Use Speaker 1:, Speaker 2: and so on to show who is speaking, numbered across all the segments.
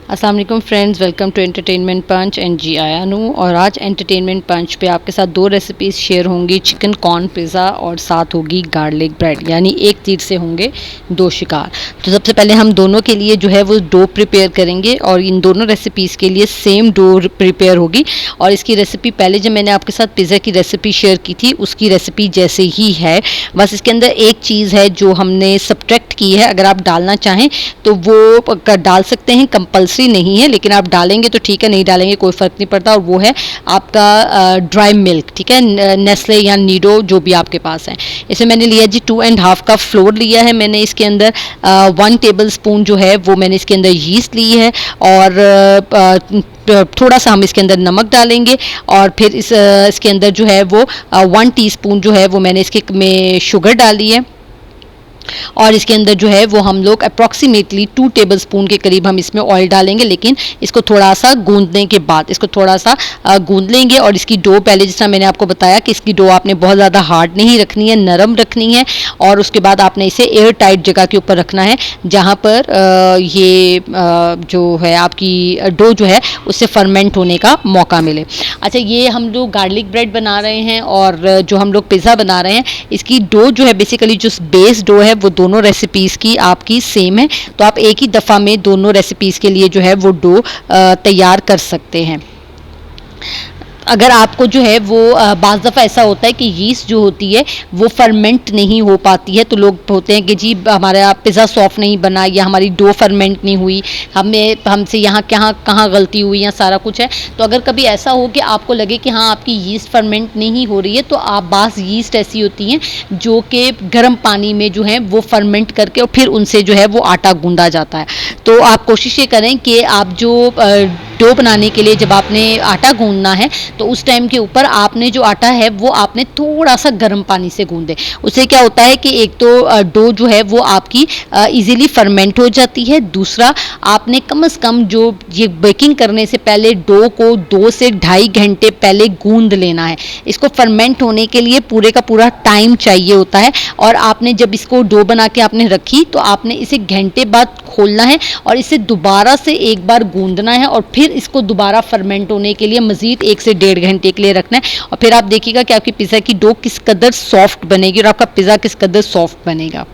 Speaker 1: अस्सलाम वालेकुम friends, welcome to entertainment punch and जी आया नू। और आज एंटरटेनमेंट पंच पे आपके साथ दो रेसिपीज़ शेयर होंगी, चिकन कॉर्न पिज़्ज़ा और साथ होगी गार्लिक ब्रेड, यानी एक तीर से होंगे दो शिकार। तो सबसे पहले हम दोनों के लिए जो है वो डो प्रिपेयर करेंगे और इन दोनों रेसिपीज़ के लिए सेम डो प्रिपेयर होगी। और इसकी रेसिपी पहले जब मैंने आपके साथ पिज़्ज़ा की रेसिपी शेयर की थी उसकी रेसिपी जैसे ही है, बस इसके अंदर एक चीज़ है जो हमने सब्ट्रैक्ट की है। अगर आप डालना चाहें तो वो डाल सकते हैं, कंपल्सरी नहीं है, लेकिन आप डालेंगे तो ठीक है, नहीं डालेंगे कोई फ़र्क नहीं पड़ता। और वो है आपका ड्राई मिल्क, ठीक है, नेस्ले या नीडो जो भी आपके पास है। इसे मैंने लिया जी 2.5 कप फ्लोर लिया है मैंने। इसके अंदर 1 टेबल स्पून जो है वो मैंने इसके अंदर यीस्ट ली है और थोड़ा सा हम इसके अंदर नमक डालेंगे। और फिर इसके अंदर जो है वो 1 टीस्पून जो है वो मैंने इसके में शुगर डाली है। और इसके अंदर जो है वो हम लोग अप्रॉक्सीमेटली 2 टेबल स्पून के करीब हम इसमें ऑयल डालेंगे, लेकिन इसको थोड़ा सा गूंदने के बाद इसको थोड़ा सा गूंद लेंगे। और इसकी डो पहले जिस तरह मैंने आपको बताया कि इसकी डो आपने बहुत ज़्यादा हार्ड नहीं रखनी है, नरम रखनी है। और उसके बाद आपने इसे एयर टाइट जगह के ऊपर रखना है जहाँ पर ये जो है आपकी डो जो है उससे फर्मेंट होने का मौका मिले। अच्छा, ये हम लोग गार्लिक ब्रेड बना रहे हैं और जो हम लोग पिज़्ज़ा बना रहे हैं, इसकी डो जो है बेसिकली जो बेस डो है वो दोनों रेसिपीज़ की आपकी सेम है। तो आप एक ही दफ़ा में दोनों रेसिपीज़ के लिए जो है वो डो तैयार कर सकते हैं। अगर आपको जो है वो बाज़ दफ़ा ऐसा होता है कि यीस्ट जो होती है वो फर्मेंट नहीं हो पाती है, तो लोग होते हैं कि जी हमारा पिज़्ज़ा सॉफ्ट नहीं बना या हमारी डो फर्मेंट नहीं हुई, हमसे यहाँ कहाँ गलती हुई या सारा कुछ है। तो अगर कभी ऐसा हो कि आपको लगे कि हाँ आपकी यीस्ट फर्मेंट नहीं हो रही है, तो आप बाज़ यीस्ट ऐसी होती हैं जो कि गर्म पानी में जो है वो फर्मेंट करके और फिर उनसे जो है वो आटा गूंदा जाता है। तो आप कोशिश ये करें कि आप जो डो बनाने के लिए जब आपने आटा गूंदना है तो उस टाइम के ऊपर आपने जो आटा है वो आपने थोड़ा सा गर्म पानी से गूंदे। उससे क्या होता है कि एक तो डो जो है वो आपकी इजीली फर्मेंट हो जाती है, दूसरा आपने कम से कम जो ये बेकिंग करने से पहले डो को 2 से 2.5 घंटे पहले गूंद लेना है। इसको फर्मेंट होने के लिए पूरे का पूरा टाइम चाहिए होता है। और आपने जब इसको डो बना के आपने रखी तो आपने इसे घंटे बाद खोलना है और इसे दोबारा से एक बार गूंदना है और फिर इसको दोबारा फर्मेंट होने के लिए मज़ीद 1 से 1.5 घंटे के लिए रखना है। और फिर आप देखिएगा कि आपकी पिज़्ज़ा की डो किस कदर सॉफ्ट बनेगी और आपका पिज़्ज़ा किस कदर सॉफ्ट बनेगा।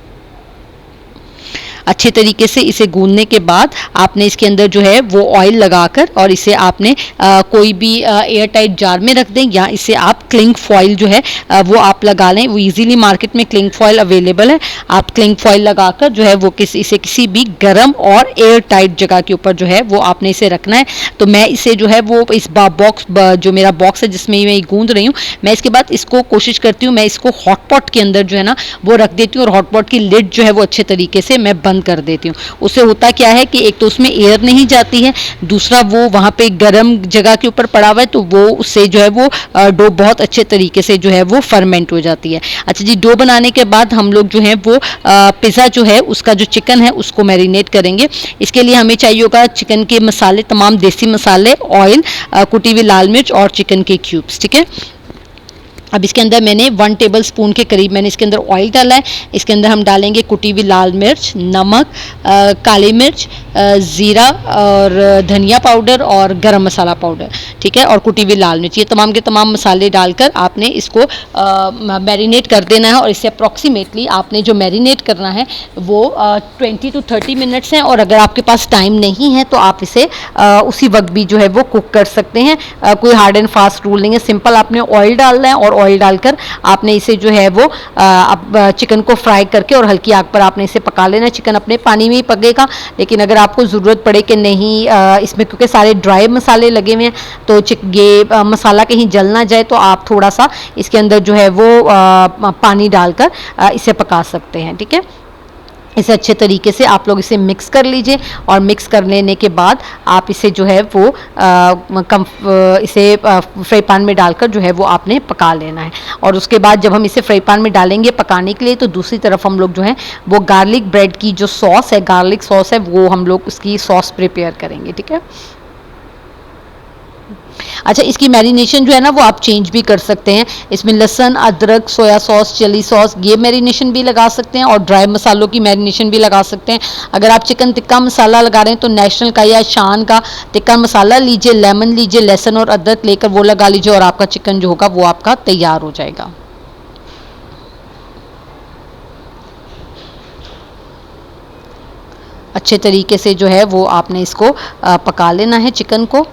Speaker 1: अच्छे तरीके से इसे गूंदने के बाद आपने इसके अंदर जो है वो ऑयल लगाकर और इसे आपने कोई भी एयर टाइट जार में रख दें या इसे आप क्लिंग फॉइल जो है वो आप लगा लें। वो इजीली मार्केट में क्लिंग फॉइल अवेलेबल है। आप क्लिंग फॉइल लगाकर जो है वो इसे किसी भी गर्म और एयर टाइट जगह के ऊपर जो है वो आपने इसे रखना है। तो मैं इसे जो है वो इस बॉक्स जो मेरा बॉक्स है जिसमें मैं गूंद रही हूँ, मैं इसके बाद इसको कोशिश करती हूँ मैं इसको हॉट पॉट के अंदर जो है ना वो रख देती हूँ और हॉट पॉट की लिड जो है वो अच्छे तरीके से मैं बंद कर देती हूँ। उससे होता क्या है कि एक तो उसमें एयर नहीं जाती है, दूसरा वो वहाँ पे गर्म जगह के ऊपर पड़ा हुआ है तो वो उससे जो है वो डो बहुत अच्छे तरीके से जो है वो फर्मेंट हो जाती है। अच्छा जी, डो बनाने के बाद हम लोग जो है वो पिज़्ज़ा जो है उसका जो चिकन है उसको मैरिनेट करेंगे। इसके लिए हमें चाहिए होगा चिकन के मसाले, तमाम देसी मसाले, ऑयल, कुटी हुई लाल मिर्च और चिकन के क्यूब्स, ठीक है। अब इसके अंदर मैंने 1 टेबल स्पून के करीब मैंने इसके अंदर ऑयल डाला है। इसके अंदर हम डालेंगे कुटी हुई लाल मिर्च, नमक, काली मिर्च, ज़ीरा और धनिया पाउडर और गरम मसाला पाउडर, ठीक है, और कुटी हुई लाल मिर्च। ये तमाम के तमाम मसाले डालकर आपने इसको मैरिनेट कर देना है। और इसे अप्रॉक्सीमेटली आपने जो मैरिनेट करना है वो 20 to 30 मिनट्स हैं। और अगर आपके पास टाइम नहीं है तो आप इसे उसी वक्त भी जो है वो कुक कर सकते हैं। कोई हार्ड एंड फास्ट रूल नहीं है। सिंपल आपने ऑयल डालना है और ऑयल डालकर आपने इसे जो है वो चिकन को फ्राई करके और हल्की आग पर आपने इसे पका लेना है। चिकन अपने पानी में ही पकेगा, लेकिन अगर आपको ज़रूरत पड़े कि नहीं इसमें क्योंकि सारे ड्राई मसाले लगे हुए हैं तो ये मसाला कहीं जल ना जाए तो आप थोड़ा सा इसके अंदर जो है वो पानी डालकर इसे पका सकते हैं, ठीक है। इसे अच्छे तरीके से आप लोग इसे मिक्स कर लीजिए और मिक्स कर लेने के बाद आप इसे जो है वो इसे फ्राई पैन में डालकर जो है वो आपने पका लेना है। और उसके बाद जब हम इसे फ्राई पैन में डालेंगे पकाने के लिए तो दूसरी तरफ हम लोग जो है वो गार्लिक ब्रेड की जो सॉस है, गार्लिक सॉस है, वो हम लोग उसकी सॉस प्रिपेयर करेंगे, ठीक है। अच्छा, इसकी मैरिनेशन जो है ना वो आप चेंज भी कर सकते हैं। इसमें लहसुन, अदरक, सोया सॉस, चिली सॉस ये मैरिनेशन भी लगा सकते हैं और ड्राई मसालों की मैरिनेशन भी लगा सकते हैं। अगर आप चिकन टिक्का मसाला लगा रहे हैं तो नेशनल का या शान का टिक्का मसाला लीजिए, लेमन लीजिए, लहसुन और अदरक लेकर वो लगा लीजिए और आपका चिकन जो होगा वो आपका तैयार हो जाएगा। अच्छे तरीके से जो है वो आपने इसको पका लेना है चिकन को।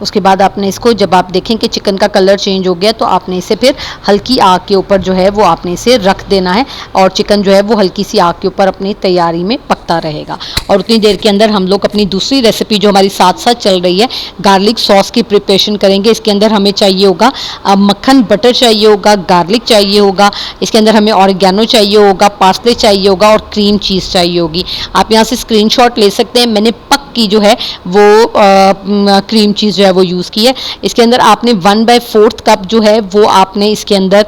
Speaker 1: उसके बाद आपने इसको जब आप देखें कि चिकन का कलर चेंज हो गया तो आपने इसे फिर हल्की आग के ऊपर जो है वो आपने इसे रख देना है और चिकन जो है वो हल्की सी आग के ऊपर अपनी तैयारी में पकता रहेगा। और उतनी देर के अंदर हम लोग अपनी दूसरी रेसिपी जो हमारी साथ साथ चल रही है गार्लिक सॉस की प्रिपरेशन करेंगे। इसके अंदर हमें चाहिए होगा मक्खन बटर चाहिए होगा, गार्लिक चाहिए होगा, इसके अंदर हमें ऑरिगेनो चाहिए होगा, पार्सले चाहिए होगा और क्रीम चीज़ चाहिए होगी। आप यहाँ से स्क्रीनशॉट ले सकते हैं। मैंने पक की जो है वो क्रीम चीज़ जो है वो यूज़ की है। इसके अंदर आपने 1/4 कप जो है वो आपने इसके अंदर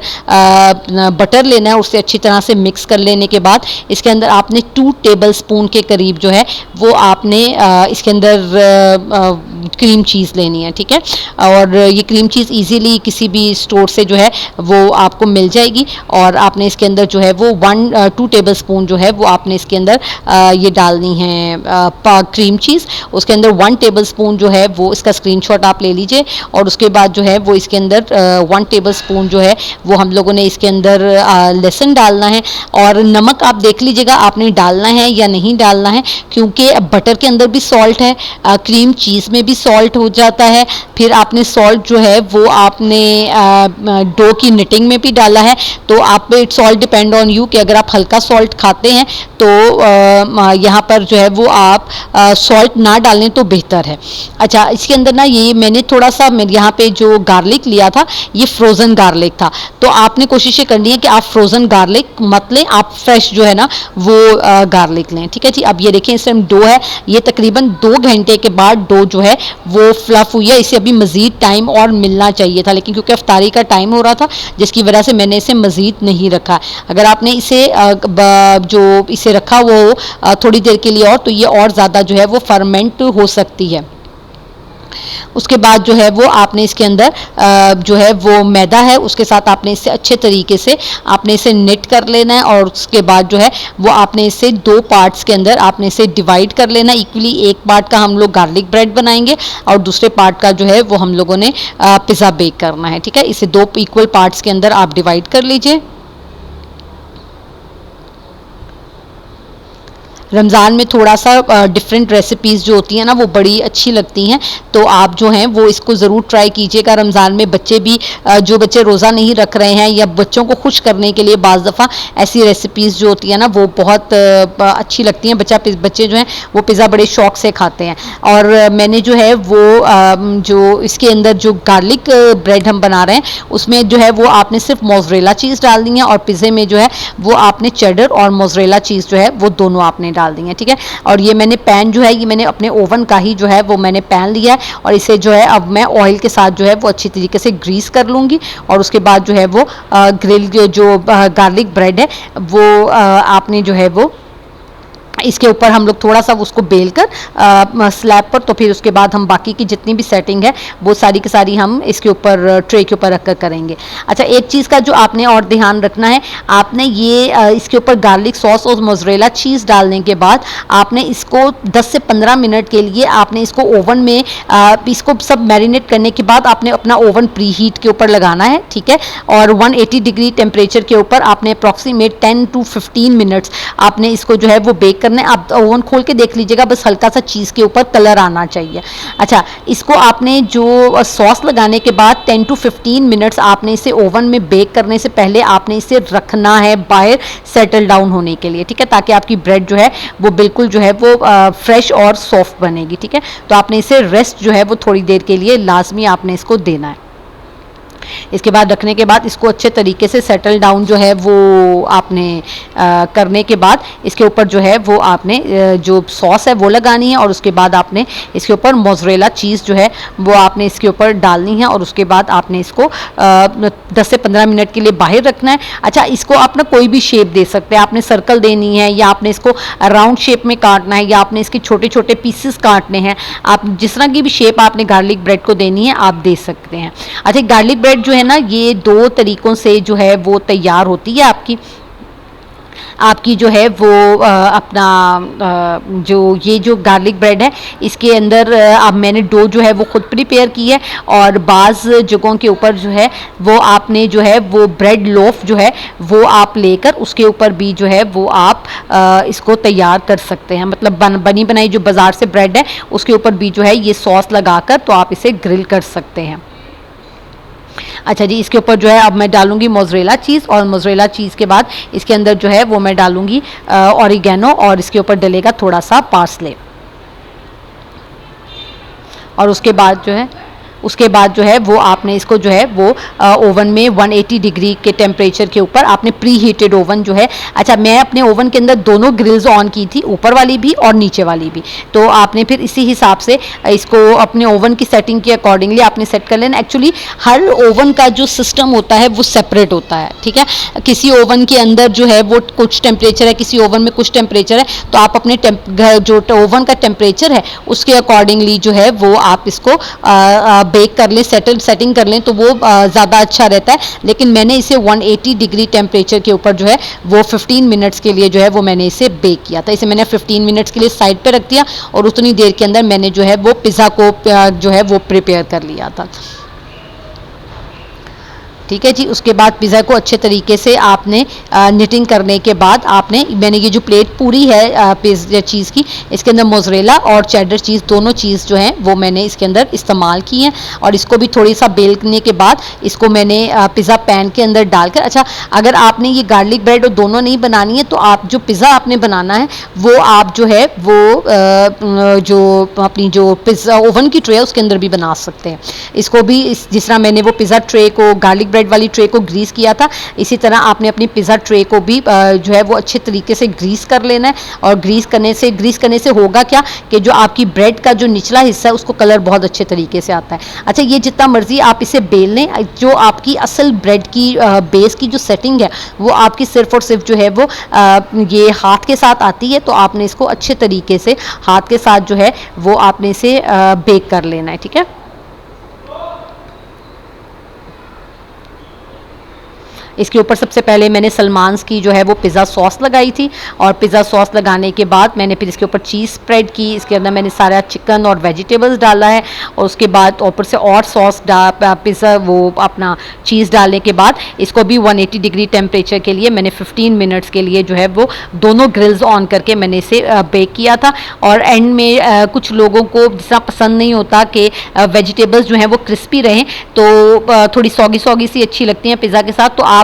Speaker 1: बटर लेना है। उसे अच्छी तरह से मिक्स कर लेने के बाद इसके अंदर आपने 2 टेबल स्पून के करीब जो है वो आपने इसके अंदर क्रीम चीज़ लेनी है, ठीक है। और ये क्रीम चीज़ इजीली किसी भी स्टोर से जो है वो आपको मिल जाएगी और आपने इसके अंदर जो है वो 2 टेबल स्पून जो है वो आपने इसके अंदर ये डालनी है क्रीम चीज़। उसके अंदर 1 टेबल स्पून जो है वो इसका स्क्रीनशॉट आप ले लीजिए और उसके बाद जो है वो इसके अंदर 1 टेबल स्पून जो है वो हम लोगों ने इसके अंदर लहसुन डालना है। और नमक आप देख लीजिएगा आपने डालना है या नहीं डालना है, क्योंकि बटर के अंदर भी सॉल्ट है, क्रीम चीज़ में भी सॉल्ट हो जाता है। फिर आपने सॉल्ट जो है वो आपने डो की निटिंग में भी डाला है। तो आप it's all depend on you कि अगर आप हल्का सॉल्ट खाते हैं तो यहाँ पर जो है वो आप सॉल्ट ना डालें तो बेहतर है। अच्छा, इसके अंदर ना ये मैंने थोड़ा सा यहाँ पे जो गार्लिक लिया था ये फ्रोज़न गार्लिक था। तो आपने कोशिश ये करनी है कि आप फ्रोज़न गार्लिक मत लें, आप फ्रेश जो है ना वो गार्लिक लें, ठीक है जी। अब ये देखें इस टाइम डो है, ये तकरीबन 2 घंटे के बाद डो जो है वो फ्लफ हुई है। इसे अभी मज़ीद टाइम और मिलना चाहिए था, लेकिन क्योंकि अफ्तारी का टाइम हो रहा था जिसकी वजह से मैंने इसे मज़ीद नहीं रखा। अगर आपने इसे जो इसे रखा वो थोड़ी देर के लिए और तो ये और ज़्यादा जो है वो फर्मेंट हो सकती है। उसके बाद जो है वो आपने इसके अंदर जो है वो मैदा है उसके साथ आपने इसे अच्छे तरीके से आपने इसे निट कर लेना है और उसके बाद जो है वो आपने इसे 2 पार्ट्स के अंदर आपने इसे डिवाइड कर लेना है इक्वली। एक पार्ट का हम लोग गार्लिक ब्रेड बनाएंगे और दूसरे पार्ट का जो है वो हम लोगों ने पिज़्ज़ा बेक करना है, ठीक है। इसे 2 इक्वल पार्ट्स के अंदर आप डिवाइड कर लीजिए। रमज़ान में थोड़ा सा डिफरेंट रेसिपीज़ जो होती हैं ना वो बड़ी अच्छी लगती हैं, तो आप जो हैं वो इसको ज़रूर ट्राई कीजिएगा। रमज़ान में बच्चे भी जो बच्चे रोज़ा नहीं रख रहे हैं या बच्चों को खुश करने के लिए बाज़ दफ़ा ऐसी रेसिपीज़ जो होती हैं ना वो बहुत अच्छी लगती हैं। बच्चे जो हैं वो पिज़्ज़ा बड़े शौक़ से खाते हैं। और मैंने जो है वो जो इसके अंदर जो गार्लिक ब्रेड हम बना रहे हैं उसमें जो है वो आपने सिर्फ मोज़रेला चीज़ डालनी है और पिज़्ज़े में जो है वो आपने चेडर और मोज़रेला चीज़ जो है वो दोनों आपने डाल दी है, ठीक है। और ये मैंने पैन जो है ये मैंने अपने ओवन का ही जो है वो मैंने पैन लिया है और इसे जो है अब मैं ऑयल के साथ जो है वो अच्छी तरीके से ग्रीस कर लूँगी और उसके बाद जो है वो ग्रिल जो गार्लिक ब्रेड है वो आपने जो है वो इसके ऊपर हम लोग थोड़ा सा उसको बेल कर स्लैब पर, तो फिर उसके बाद हम बाकी की जितनी भी सेटिंग है वो सारी की सारी हम इसके ऊपर ट्रे के ऊपर रख कर करेंगे। अच्छा, एक चीज़ का जो आपने और ध्यान रखना है, आपने ये इसके ऊपर गार्लिक सॉस और मोज़रेला चीज़ डालने के बाद आपने इसको 10 से 15 मिनट के लिए आपने इसको ओवन में इसको सब मैरिनेट करने के बाद आपने अपना ओवन प्री हीट के ऊपर लगाना है, ठीक है। और 180 डिग्री टेम्परेचर के ऊपर आपने अप्रॉक्सीमेट 10 to 15 मिनट्स आपने इसको जो है वो बेक करना है। आप ओवन खोल के देख लीजिएगा, बस हल्का सा चीज़ के ऊपर कलर आना चाहिए। अच्छा, इसको आपने जो सॉस लगाने के बाद 10 to 15 मिनट्स आपने इसे ओवन में बेक करने से पहले आपने इसे रखना है बाहर सेटल डाउन होने के लिए, ठीक है, ताकि आपकी ब्रेड जो है वो बिल्कुल जो है वो फ्रेश और सॉफ्ट बनेगी, ठीक है। तो आपने इसे रेस्ट जो है वो थोड़ी देर के लिए लाजमी आपने इसको देना है। इसके बाद रखने के बाद इसको अच्छे तरीके से सेटल डाउन जो है वो आपने करने के बाद इसके ऊपर जो है वो आपने जो सॉस है वो लगानी है, और उसके बाद आपने इसके ऊपर मोज़रेला चीज़ जो है वो आपने इसके ऊपर डालनी है, और उसके बाद आपने इसको 10 से 15 मिनट के लिए बाहर रखना है। अच्छा, इसको आप ना कोई भी शेप दे सकते हैं, आपने सर्कल देनी है या आपने इसको राउंड शेप में काटना है या आपने इसके छोटे छोटे पीसेस काटने हैं, आप जिस तरह की भी शेप आपने गार्लिक ब्रेड को देनी है आप दे सकते हैं। अच्छा, गार्लिक ब्रेड जो है ना ये 2 तरीक़ों से जो है वो तैयार होती है आपकी जो है वो अपना जो ये जो गार्लिक ब्रेड है इसके अंदर अब मैंने डो जो है वो खुद प्रिपेयर की है, और बाज़ जगहों के ऊपर जो है वो आपने जो है वो ब्रेड लोफ जो है वो आप लेकर उसके ऊपर भी जो है वो आप इसको तैयार कर सकते हैं। मतलब बनी बनाई जो बाज़ार से ब्रेड है उसके ऊपर भी जो है ये सॉस लगाकर तो आप इसे ग्रिल कर सकते हैं। अच्छा जी, इसके ऊपर जो है अब मैं डालूंगी मोज़रेला चीज़, और मोज़रेला चीज़ के बाद इसके अंदर जो है वो मैं डालूंगी ऑरिगेनो, और इसके ऊपर डलेगा थोड़ा सा पार्सले। और उसके बाद जो है वो आपने इसको जो है वो ओवन में 180 डिग्री के टेम्परेचर के ऊपर आपने प्री हीटेड ओवन जो है, अच्छा मैं अपने ओवन के अंदर दोनों ग्रिल्स ऑन की थी, ऊपर वाली भी और नीचे वाली भी, तो आपने फिर इसी हिसाब से इसको अपने ओवन की सेटिंग के अकॉर्डिंगली आपने सेट कर लेना। एक्चुअली हर ओवन का जो सिस्टम होता है वो सेपरेट होता है, ठीक है। किसी ओवन के अंदर जो है वो कुछ टेम्परेचर है, किसी ओवन में कुछ टेम्परेचर है, तो आप अपने जो ओवन का टेम्परेचर है उसके अकॉर्डिंगली जो है वो आप इसको बेक कर लें, सेटिंग कर लें तो वो ज़्यादा अच्छा रहता है। लेकिन मैंने इसे 180 डिग्री टेम्परेचर के ऊपर जो है वो 15 मिनट्स के लिए जो है वो मैंने इसे बेक किया था। इसे मैंने 15 मिनट्स के लिए साइड पे रख दिया, और उतनी देर के अंदर मैंने जो है वो पिज़्ज़ा को जो है वो प्रिपेयर कर लिया था। ठीक है जी। उसके बाद पिज़्ज़ा को अच्छे तरीके से आपने निटिंग करने के बाद आपने मैंने ये जो प्लेट पूरी है पिज़्ज़ा चीज़ की, इसके अंदर मोज़रेला और चेडर चीज़ दोनों चीज़ जो है वो मैंने इसके अंदर इस्तेमाल की हैं, और इसको भी थोड़ी सा बेलने के बाद इसको मैंने पिज़्ज़ा पैन के अंदर डालकर, अच्छा अगर आपने ये गार्लिक ब्रेड और दोनों नहीं बनानी है तो आप जो पिज़्ज़ा आपने बनाना है वो आप जो है वो जो अपनी जो पिज़्ज़ा ओवन की ट्रे है उसके अंदर भी बना सकते हैं। इसको भी जिस तरह मैंने वो पिज़्ज़ा ट्रे को गार्लिक ब्रेड वाली ट्रे को ग्रीस किया था, इसी तरह आपने अपनी पिज़्ज़ा ट्रे को भी जो है वो अच्छे तरीके से ग्रीस कर लेना है। और ग्रीस करने से होगा क्या कि जो आपकी ब्रेड का जो निचला हिस्सा है उसको कलर बहुत अच्छे तरीके से आता है। अच्छा, ये जितना मर्जी आप इसे बेल लें, जो आपकी असल ब्रेड की बेस की जो सेटिंग है वो आपकी सिर्फ और सिर्फ जो है वो ये हाथ के साथ आती है, तो आपने इसको अच्छे तरीके से हाथ के साथ जो है वो आपने इसे बेक कर लेना है। ठीक है। इसके ऊपर सबसे पहले मैंने सलमान्स की जो है वो पिज़्ज़ा सॉस लगाई थी, और पिज़्ज़ा सॉस लगाने के बाद मैंने फिर इसके ऊपर चीज़ स्प्रेड की, इसके अंदर मैंने सारा चिकन और वेजिटेबल्स डाला है, और उसके बाद ऊपर से और सॉस पिज़्ज़ा वो अपना चीज़ डालने के बाद इसको भी 180 डिग्री टेम्परेचर के लिए मैंने 15 मिनट्स के लिए जो है वो दोनों ग्रिल्स ऑन करके मैंने इसे बेक किया था। और एंड में कुछ लोगों को जितना पसंद नहीं होता कि वेजिटेबल्स जो हैं वो क्रिस्पी रहें, तो थोड़ी सॉगी सी अच्छी लगती हैं पिज़्ज़ा के साथ, तो आप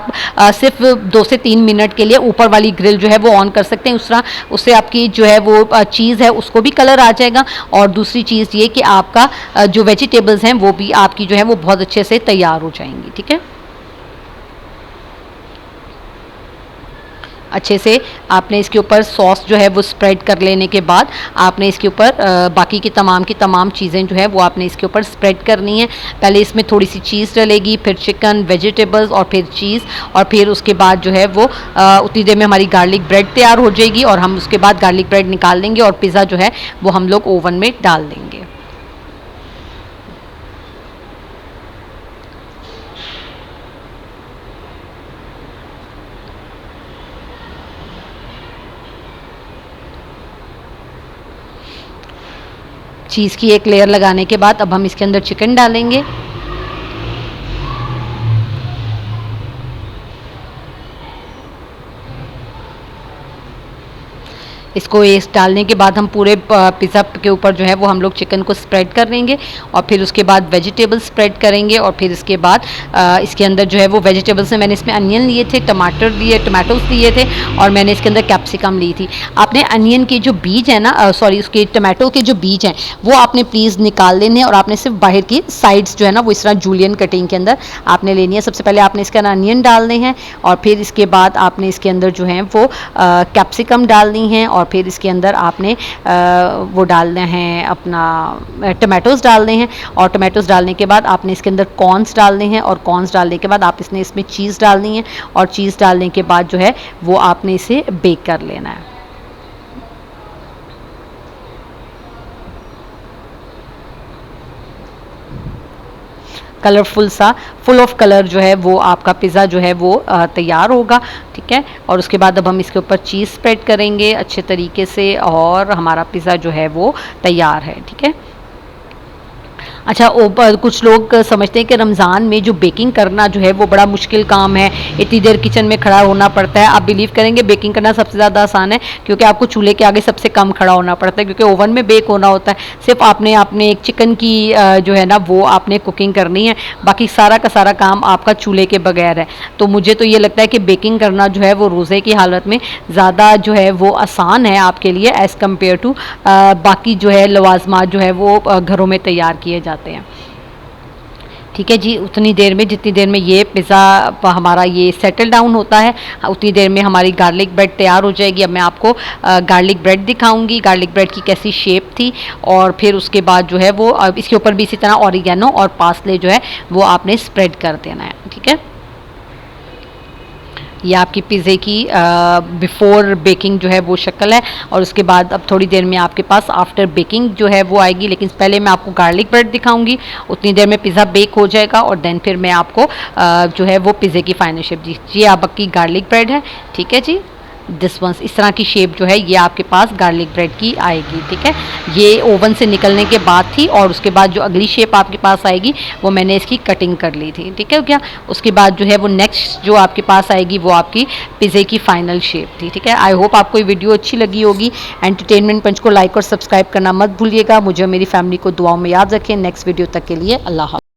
Speaker 1: सिर्फ 2 से 3 मिनट के लिए ऊपर वाली ग्रिल जो है वो ऑन कर सकते हैं। उससे आपकी जो है वो चीज़ है उसको भी कलर आ जाएगा, और दूसरी चीज़ ये कि आपका जो वेजिटेबल्स हैं वो भी आपकी जो है वो बहुत अच्छे से तैयार हो जाएंगी। ठीक है। अच्छे से आपने इसके ऊपर सॉस जो है वो स्प्रेड कर लेने के बाद आपने इसके ऊपर बाकी की तमाम चीज़ें जो है वो आपने इसके ऊपर स्प्रेड करनी है। पहले इसमें थोड़ी सी चीज़ डलेगी, फिर चिकन, वेजिटेबल्स और फिर चीज़, और फिर उसके बाद जो है वो उतनी देर में हमारी गार्लिक ब्रेड तैयार हो जाएगी, और हम उसके बाद गार्लिक ब्रेड निकाल लेंगे और पिज़्ज़ा जो है वो हम लोग ओवन में डाल देंगे। चीज़ की एक लेयर लगाने के बाद अब हम इसके अंदर चिकन डालेंगे। इसको ये डालने के बाद हम पूरे पिज़्ज़ा के ऊपर जो है वो हम लोग चिकन को स्प्रेड कर देंगे और फिर उसके बाद वेजिटेबल स्प्रेड करेंगे और फिर इसके बाद इसके अंदर जो है वो वेजिटेबल्स में मैंने इसमें अनियन लिए थे, टमाटोज लिए थे और मैंने इसके अंदर कैप्सिकम ली थी। आपने अनियन के जो बीज है ना, सॉरी उसके टमाटो के जो बीज हैं वो आपने प्लीज़ निकाल लेने और आपने सिर्फ बाहर की साइड्स जो है ना वो इस तरह जूलियन कटिंग के अंदर आपने लेनी है। सबसे पहले आपने इसके अंदर अनियन डालने हैं और फिर इसके बाद आपने इसके अंदर जो है वो कैप्सिकम डालनी है और फिर इसके अंदर आपने वो डालना है अपना टमाटोज़ डालने हैं और टमाटोज़ डालने के बाद आपने इसके अंदर कॉर्न्स डालने हैं और कॉर्न्स डालने के बाद आप इसमें चीज़ डालनी है और चीज़ डालने के बाद जो है वो आपने इसे बेक कर लेना है। कलरफुल सा फुल ऑफ कलर जो है वो आपका पिज़्ज़ा जो है वो तैयार होगा, ठीक है। और उसके बाद अब हम इसके ऊपर चीज़ स्प्रेड करेंगे अच्छे तरीके से और हमारा पिज़्ज़ा जो है वो तैयार है, ठीक है। अच्छा, कुछ लोग समझते हैं कि रमज़ान में जो बेकिंग करना जो है वो बड़ा मुश्किल काम है, इतनी देर किचन में खड़ा होना पड़ता है। आप बिलीव करेंगे बेकिंग करना सबसे ज़्यादा आसान है क्योंकि आपको चूल्हे के आगे सबसे कम खड़ा होना पड़ता है क्योंकि ओवन में बेक होना होता है। सिर्फ आपने एक चिकन की जो है ना वो आपने कुकिंग करनी है, बाकी सारा का सारा काम आपका चूल्हे के बगैर है। तो मुझे तो ये लगता है कि बेकिंग करना जो है वो रोज़े की हालत में ज़्यादा जो है वो आसान है आपके लिए एज़ कम्पेयर टू बाकी जो है लवाजमात जो है वो घरों में तैयार किए जाते हैं, ठीक है जी। उतनी देर में जितनी देर में ये पिज़्ज़ा हमारा ये सेटल डाउन होता है उतनी देर में हमारी गार्लिक ब्रेड तैयार हो जाएगी। अब मैं आपको गार्लिक ब्रेड दिखाऊंगी, गार्लिक ब्रेड की कैसी शेप थी और फिर उसके बाद जो है वो इसके ऊपर भी इसी तरह ऑरिगेनो और पार्सले जो है वो आपने स्प्रेड कर देना है, ठीक है। ये आपकी पिज़्ज़े की बिफ़ोर बेकिंग जो है वो शक्ल है और उसके बाद अब थोड़ी देर में आपके पास आफ्टर बेकिंग जो है वो आएगी। लेकिन पहले मैं आपको गार्लिक ब्रेड दिखाऊंगी, उतनी देर में पिज़्ज़ा बेक हो जाएगा और देन फिर मैं आपको जो है वो पिज़्ज़े की फाइनल शेप जी ये आपकी गार्लिक ब्रेड है, ठीक है जी। दिस वंस इस तरह की शेप जो है ये आपके पास गार्लिक ब्रेड की आएगी, ठीक है। ये ओवन से निकलने के बाद थी और उसके बाद जो अगली शेप आपके पास आएगी वो मैंने इसकी कटिंग कर ली थी, ठीक है क्या। उसके बाद जो है वो नेक्स्ट जो आपके पास आएगी वो आपकी पिज़्ज़े की फाइनल शेप थी, ठीक है। आई होप आपको ये वीडियो अच्छी लगी होगी। एंटरटेनमेंट पंच को लाइक और सब्सक्राइब करना मत भूलिएगा। मुझे और मेरी फैमिली को दुआओं में याद रखें। नेक्स्ट वीडियो तक के लिए अल्लाह हाफ़िज़।